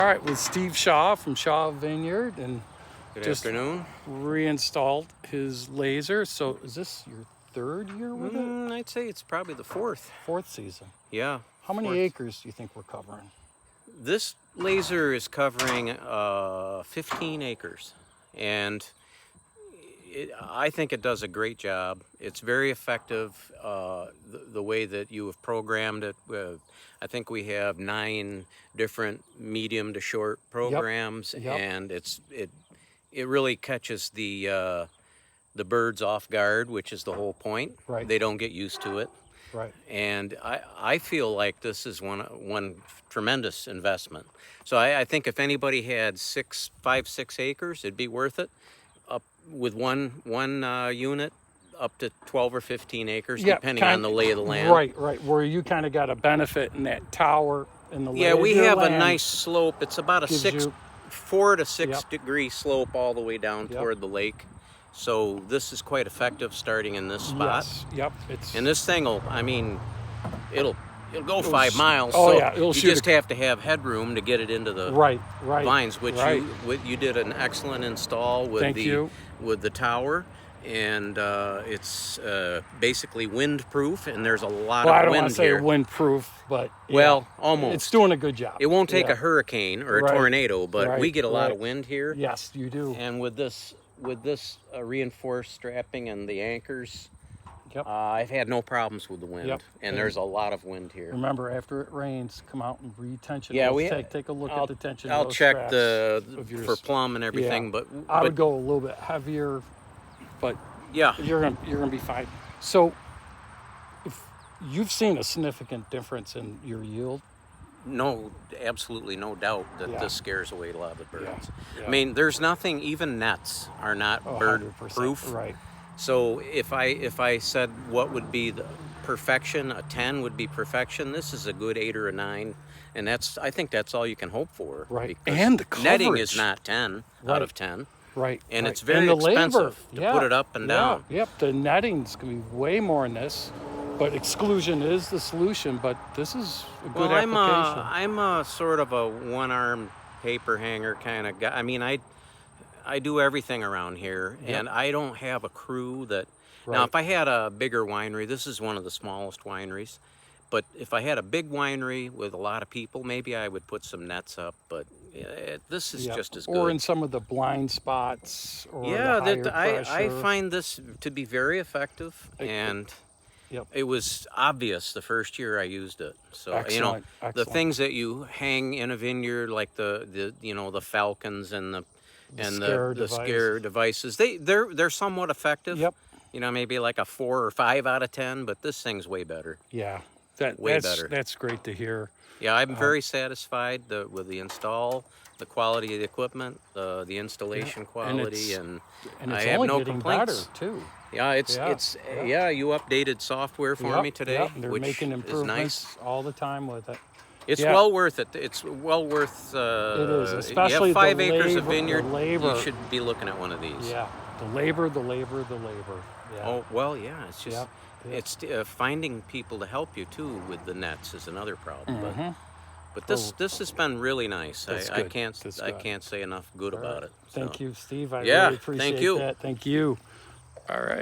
All right, with Steve Shaw from Shaw Vineyard, and Good just afternoon. reinstalled his laser. So is this your third year with it? I'd say it's probably the fourth. Fourth season. Yeah. How many fourth. acres do you think we're covering? This laser is covering 15 acres, and I think it does a great job. It's very effective. The way that you have programmed it. I think we have 9 different medium to short programs, Yep. and it really catches the birds off guard, which is the whole point. Right. They don't get used to it. Right. And I feel like this is one tremendous investment. So I think if anybody had 5, 6 acres, it'd be worth it. Up with one unit, up to 12 or 15 acres, depending on the lay of the land. Right. Where you kind of got a benefit in that tower in the Yeah, we have land a nice slope. It's about a 4 to 6 Yep. degree slope all the way down Yep. toward the lake. So this is quite effective starting in this spot. Yes. Yep. And this thing it'll go 5 miles. Oh so yeah, it'll you shoot just have to have headroom to get it into the vines, which you did an excellent install with with the tower, and it's basically windproof, and there's a lot of wind here. I don't want to say windproof, but well, almost. It's doing a good job. It won't take a hurricane or a tornado, but we get a lot of wind here. Yes, you do. And with this reinforced strapping and the anchors, I've had no problems with the wind, and there's a lot of wind here. Remember, after it rains, come out and retension. Yeah, take a look at the tension. I'll check for plumb and everything, but I would go a little bit heavier, but yeah, you're gonna be fine. So, if you've seen a significant difference in your yield, no, absolutely no doubt that this scares away a lot of the birds. Yeah. I mean, there's nothing. Even nets are not bird proof. Right. So if I said what would be the perfection, a 10 would be perfection. This is a good 8 or a 9, and I think that's all you can hope for. Right. And the coverage. Netting is not 10 out of 10. Right. And it's very expensive to put it up and down. Yep. The netting's gonna be way more in this, but exclusion is the solution. But this is a good application. I'm a sort of a one-arm paper hanger kind of guy. I mean, I do everything around here, and I don't have a crew that... Now, if I had a bigger winery, this is one of the smallest wineries, but if I had a big winery with a lot of people, maybe I would put some nets up, but this is just as good. Or in some of the blind spots, or I find this to be very effective, and it was obvious the first year I used it. So, excellent. The things that you hang in a vineyard, like the falcons and the scare devices, they're somewhat effective. Yep. Maybe like a 4 or 5 out of 10, but this thing's way better. Yeah, way better. That's great to hear. Yeah, I'm very satisfied with the install, the quality of the equipment, the installation quality, and I have no complaints. Better too. Yeah, you updated software for me today, they're which making improvements is nice all the time with it. It's well worth it. It's well worth. It is, especially you have 5 the acres of labor, vineyard. You should be looking at one of these. Yeah, the labor. Yeah. Oh well, yeah. It's just it's finding people to help you too with the nets is another problem. But this has been really nice. I can't say enough good about it. Thank you, Steve. I really appreciate that. Thank you. All right.